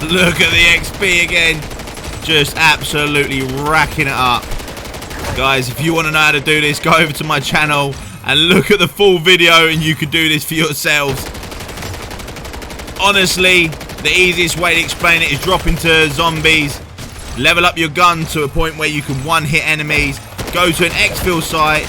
Look at the XP again. Just absolutely racking it up. Guys, if you want to know how to do this, go over to my channel and look at the full video and you can do this for yourselves. Honestly, the easiest way to explain it is drop into zombies, level up your gun to a point where you can one-hit enemies, go to an exfil site,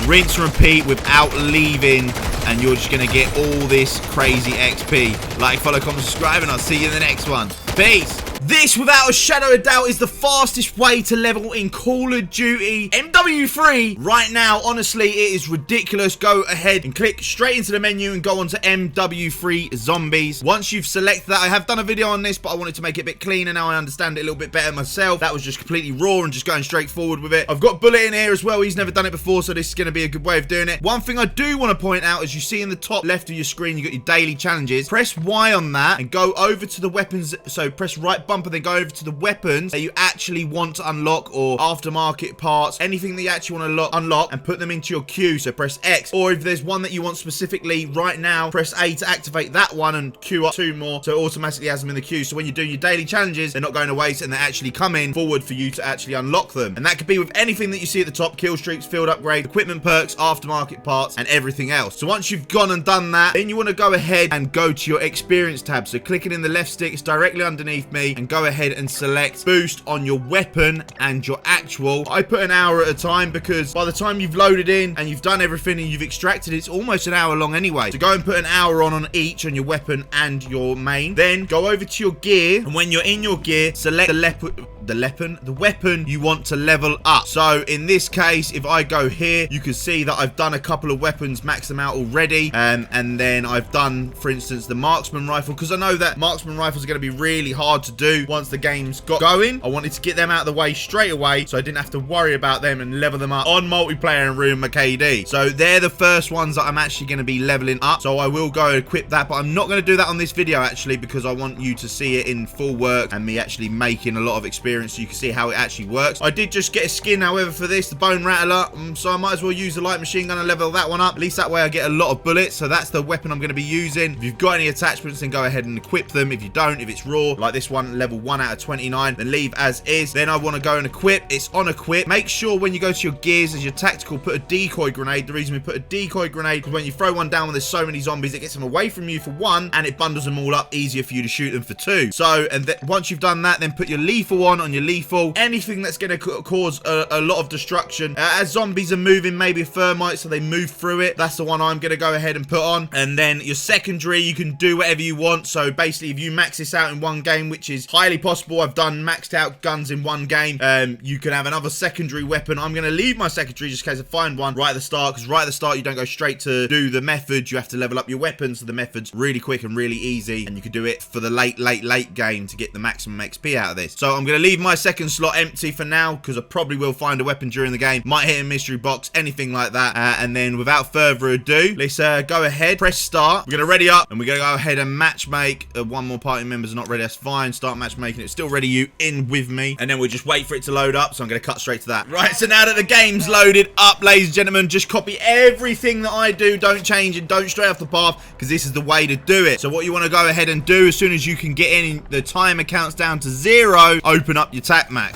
rinse and repeat without leaving, and you're just going to get all this crazy XP. Like, follow, comment, subscribe, and I'll see you in the next one. Peace. This, without a shadow of doubt, is the fastest way to level in Call of Duty MW3 right now. Honestly, it is ridiculous. Go ahead and click straight into the menu and go on to MW3 Zombies. Once you've selected that, I have done a video on this, but I wanted to make it a bit cleaner. Now I understand it a little bit better myself. That was just completely raw and just going straight forward with it. I've got Bullet in here as well. He's never done it before, so this is going to be a good way of doing it. One thing I do want to point out, as you see in the top left of your screen, you got your daily challenges. Press Y on that and go over to the weapons. So press right bumper, then go over to the weapons that you actually want to unlock, or aftermarket parts, anything that you actually want to unlock, and put them into your queue. So press X, or if there's one that you want specifically right now, press A to activate that one and queue up 2 more, so it automatically has them in the queue. So when you're doing your daily challenges, they're not going to waste and they're actually coming forward for you to actually unlock them. And that could be with anything that you see at the top: kill streaks, field upgrade, equipment perks, aftermarket parts, and everything else. So once you've gone and done that, then you want to go ahead and go to your experience tab. So clicking in the left stick, it's directly underneath me, and go ahead and select boost on your weapon and your actual. I put an hour at a time because by the time you've loaded in and you've done everything and you've extracted, it's almost an hour long anyway. So go and put an hour on each, on your weapon and your main. Then go over to your gear, and when you're in your gear, select the weapon you want to level up. So in this case, if I go here, you can see that I've done a couple of weapons, maxed them out already, and then I've done, for instance, the marksman rifle, because I know that marksman rifles are going to be really hard to do once the game's got going. I wanted to get them out of the way straight away so I didn't have to worry about them and level them up on multiplayer and ruin my KD. So they're the first ones that I'm actually going to be leveling up, so I will go and equip that, but I'm not going to do that on this video actually, because I want you to see it in full work and me actually making a lot of experience so you can see how it actually works. I did just get a skin, however, for this, the bone rattler, so I might as well use the light machine gun and level that one up. At least that way I get a lot of bullets. So that's the weapon I'm going to be using. If you've got any attachments, then go ahead and equip them. If you don't, if it's raw, like this one, level 1 out of 29, then leave as is. Then I want to go and equip. It's on equip. Make sure when you go to your gears, as your tactical, put a decoy grenade. The reason we put a decoy grenade, because when you throw one down when there's so many zombies, it gets them away from you for 1, and it bundles them all up, easier for you to shoot them for 2. So, and once you've done that, then put your lethal on your lethal. Anything that's going to cause a lot of destruction. As zombies are moving, maybe a thermite, so they move through it. That's the one I'm going to go ahead and put on. And then your secondary, you can do whatever you want. So basically, if you max this out in one game, which is highly possible, I've done maxed out guns in one game, you can have another secondary weapon. I'm going to leave my secondary just in case I find one right at the start, because right at the start, you don't go straight to do the method. You have to level up your weapons, so the method's really quick and really easy, and you can do it for the late game to get the maximum XP out of this. So I'm going to leave my second slot empty for now, because I probably will find a weapon during the game, might hit a mystery box, anything like that. And then without further ado, let's go ahead, press start. We're gonna ready up, and we're gonna go ahead and match make. One more party member's not ready, that's fine. Start matchmaking. It's still ready, you in with me, and then we'll just wait for it to load up. So I'm gonna cut straight to that. Right, so now that the game's loaded up, ladies and gentlemen, just copy everything that I do. Don't change it, don't stray off the path, because this is the way to do it. So what you want to go ahead and do, as soon as you can get in, the timer counts down to 0, open up your tac map.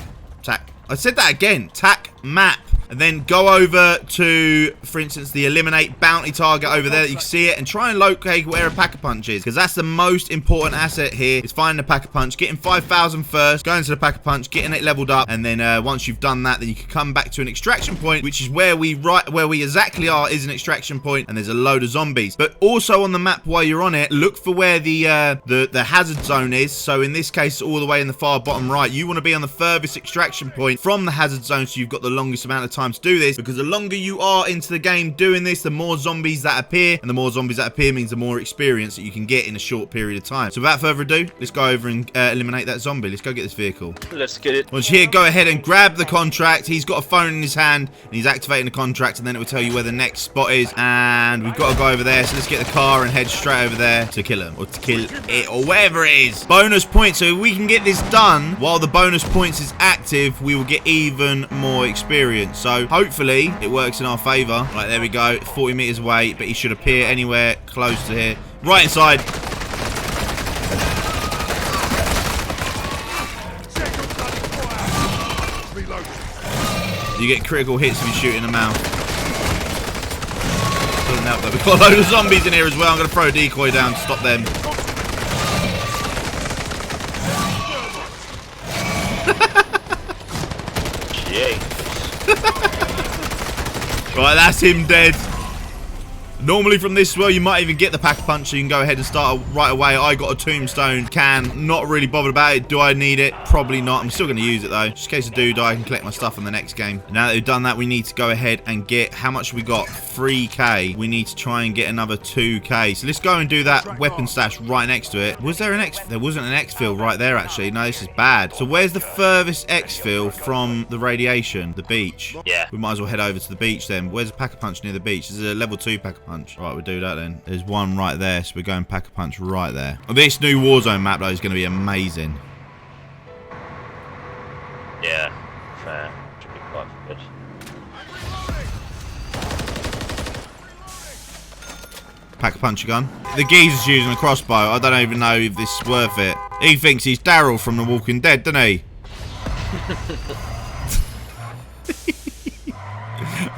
I said that again. Tac map. And then go over to, for instance, the eliminate bounty target over there that you can see it, and try and locate where a pack-a-punch is, because that's the most important asset here, is finding a pack-a-punch, getting 5,000 first, going to the pack-a-punch, getting it leveled up, and then once you've done that, then you can come back to an extraction point, which is where we exactly are, is an extraction point, and there's a load of zombies. But also on the map, while you're on it, look for where the hazard zone is. So in this case, all the way in the far bottom right, you want to be on the furthest extraction point from the hazard zone, so you've got the longest amount of time to do this, because the longer you are into the game doing this, the more zombies that appear, and the more zombies that appear means the more experience that you can get in a short period of time. So without further ado, let's go over and eliminate that zombie. Let's go get this vehicle. Let's get it. Once you're here, go ahead and grab the contract. He's got a phone in his hand, and he's activating the contract, and then it will tell you where the next spot is, and we've got to go over there. So let's get the car and head straight over there to kill him, or to kill it, or whatever it is. Bonus points. So if we can get this done while the bonus points is active, we will get even more experience. So hopefully it works in our favor. Right, there we go. 40 meters away, but he should appear anywhere close to here. Right inside. You get critical hits if you shoot in the mouth. Doesn't help though. We've got a load of zombies in here as well. I'm going to throw a decoy down to stop them. Right, that's him dead. Normally from this well, you might even get the pack-a-punch, so you can go ahead and start right away. I got a tombstone can, not really bothered about it. Do I need it? Probably not. I'm still going to use it though. Just in case I do die, I can collect my stuff in the next game. Now that we've done that, we need to go ahead and get, how much have we got? 3k. We need to try and get another 2k. So let's go and do that weapon stash right next to it. Was there an X? There wasn't an exfil right there actually. No, this is bad. So where's the furthest exfil from the radiation? The beach. Yeah. We might as well head over to the beach then. Where's a pack-a-punch near the beach? There's a level 2 pack-a-punch. Right, we'll do that then. There's one right there, so we're going pack-a-punch right there. Oh, this new Warzone map though is going to be amazing. Yeah, fair. Should be quite good. Pack-a-punch gun. The geezer's using a crossbow. I don't even know if this is worth it. He thinks he's Daryl from The Walking Dead, doesn't he?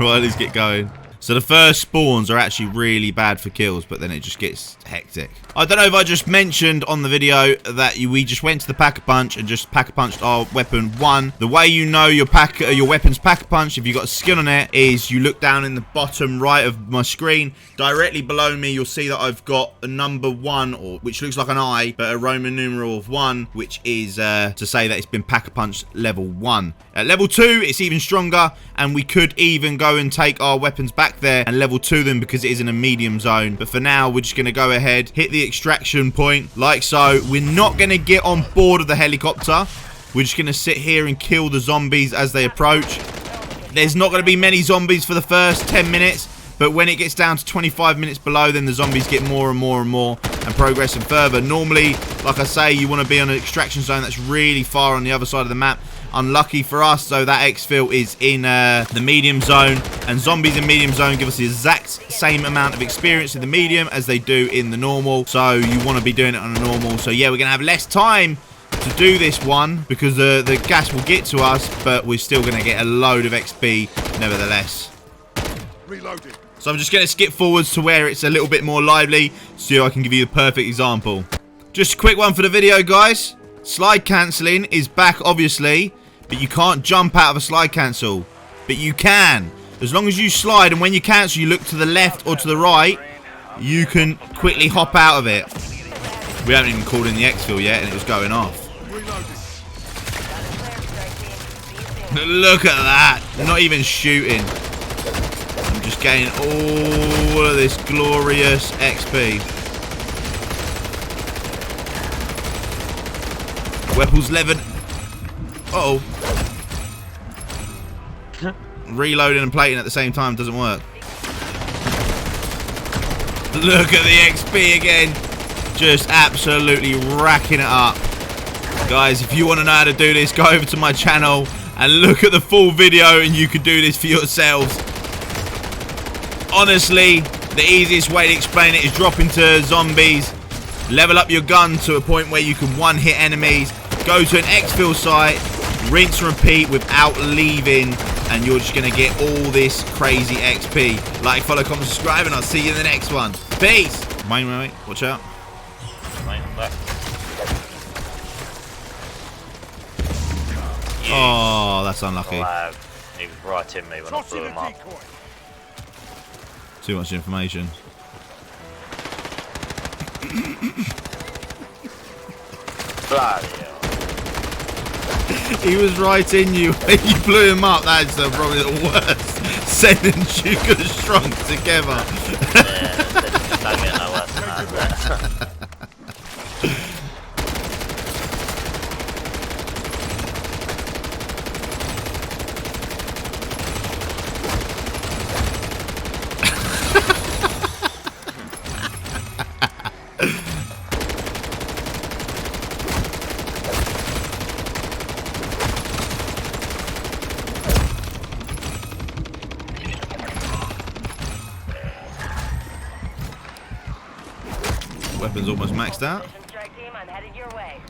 Right, let's get going. So the first spawns are actually really bad for kills, but then it just gets hectic. I don't know if I just mentioned on the video that we just went to the pack-a-punch and just pack-a-punched our weapon 1. The way you know your weapon's pack-a-punch, if you've got a skin on it, is you look down in the bottom right of my screen. Directly below me, you'll see that I've got a number 1, or which looks like an I, but a Roman numeral of 1, which is to say that it's been pack-a-punched level 1. At level 2, it's even stronger, and we could even go and take our weapons back there and level 2 them because it is in a medium zone. But for now, we're just going to go ahead, hit the extraction point like so. We're not going to get on board of the helicopter. We're just going to sit here and kill the zombies as they approach. There's not going to be many zombies for the first 10 minutes, but when it gets down to 25 minutes below, then the zombies get more and more and more and progressing further. Normally, like I say, you want to be on an extraction zone that's really far on the other side of the map. Unlucky for us, so that exfil is in the medium zone, and zombies in medium zone give us the exact same amount of experience in the medium as they do in the normal, so you want to be doing it on a normal. So yeah, we're going to have less time to do this one because the gas will get to us, but we're still going to get a load of XP nevertheless. Reloading. So I'm just going to skip forwards to where it's a little bit more lively so I can give you the perfect example. Just a quick one for the video, guys. Slide cancelling is back, obviously, but you can't jump out of a slide cancel. But you can. As long as you slide, and when you cancel, you look to the left or to the right, you can quickly hop out of it. We haven't even called in the exfil yet, and it was going off. Look at that. Not even shooting. I'm just getting all of this glorious XP. Weapons levered. Uh-oh. Reloading and plating at the same time doesn't work. Look at the XP again. Just absolutely racking it up. Guys, if you want to know how to do this, go over to my channel and look at the full video and you can do this for yourselves. Honestly, the easiest way to explain it is drop into zombies, level up your gun to a point where you can one-hit enemies, go to an exfil site, rinse and repeat without leaving, and you're just going to get all this crazy XP. Like, follow, comment, subscribe, and I'll see you in the next one. Peace! Wait, watch out. Oh, that's unlucky. He was right in me when I blew him up. Too much information. Bloody hell. He was right in you when you blew him up. That's probably the worst sentence you could have strung together. Yeah, don't get no worse than that. Weapons almost maxed out. I'm headed your way.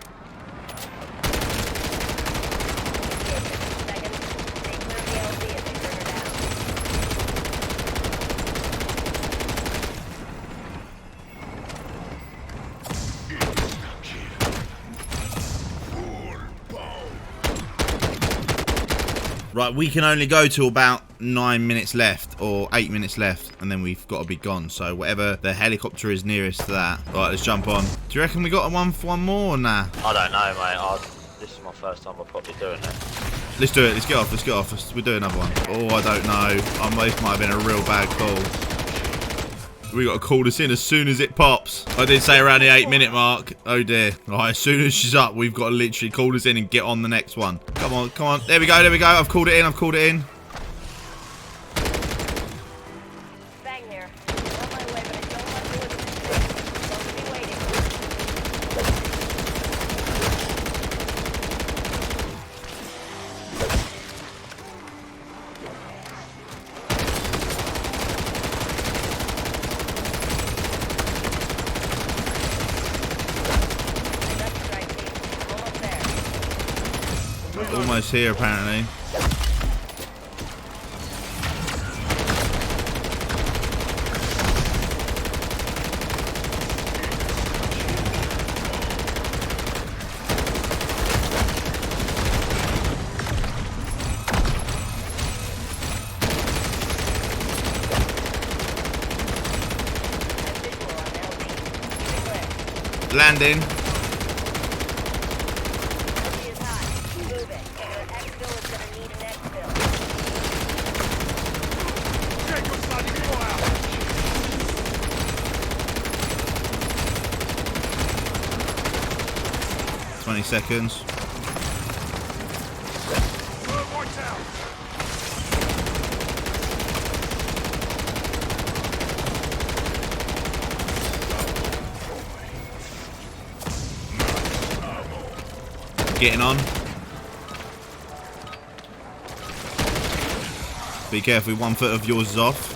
Right, we can only go to about 9 minutes left, or 8 minutes left, and then we've got to be gone. So whatever the helicopter is nearest to that. Right, let's jump on. Do you reckon we got one for one more or nah? I don't know, mate. This is my first time I'm probably doing it. Let's do it. Let's get off. Let's get off. We'll do another one. Oh, I don't know. This might have been a real bad call. We got to call this in as soon as it pops. I did say around the 8-minute mark. Oh dear. Alright, as soon as she's up, we've got to literally call this in and get on the next one. Come on, come on. There we go, there we go. I've called it in, I've called it in. Bang there. I'm on my way, but I don't want to do it. Don't be waiting. 'em. Almost here, apparently. Landing. Is hot. Move it. Your exfil is gonna need an exfil. 20 seconds. Getting on. Be careful, one foot of yours is off.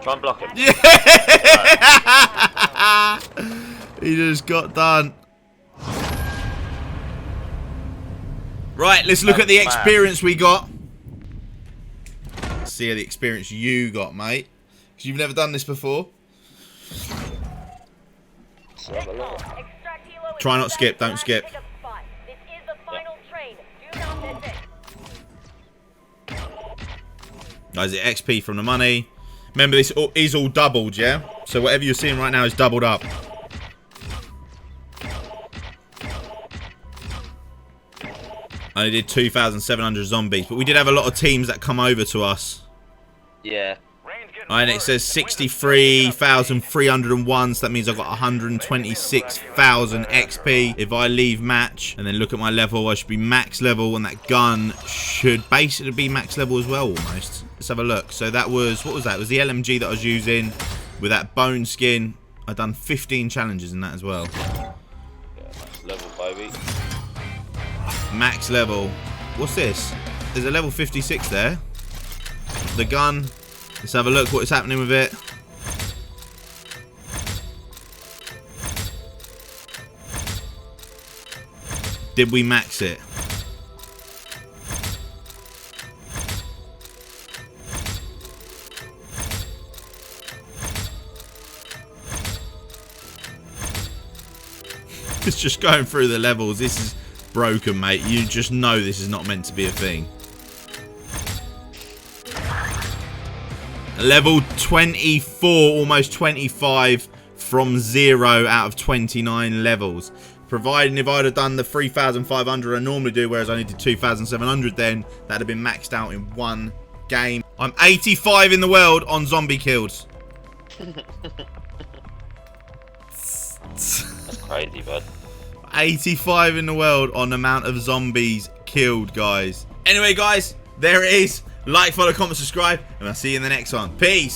Try and block him. Yeah! He just got done. Right, let's look at the experience we got. Let's see the experience you got, mate. Because you've never done this before. Try not skip, don't skip. This is the final train. Do not miss it. Guys, the XP from the money. Remember, this is all doubled, yeah? So whatever you're seeing right now is doubled up. I only did 2,700 zombies, but we did have a lot of teams that come over to us. Yeah. And it says 63,301, so that means I've got 126,000 XP. If I leave match and then look at my level, I should be max level, and that gun should basically be max level as well, almost. Let's have a look. So that was, what was that? It was the LMG that I was using with that bone skin. I've done 15 challenges in that as well. Yeah, max level, baby. Max level. What's this? There's a level 56 there. The gun. Let's have a look what is happening with it. Did we max it? It's just going through the levels. This is broken, mate. You just know this is not meant to be a thing. Level 24, almost 25 from 0 out of 29 levels. Providing if I'd have done the 3,500 I normally do, whereas I only did 2,700 then, that'd have been maxed out in one game. I'm 85 in the world on zombie kills. That's crazy, bud. 85 in the world on the amount of zombies killed, guys. Anyway, guys, there it is. Like, follow, comment, subscribe, and I'll see you in the next one. Peace.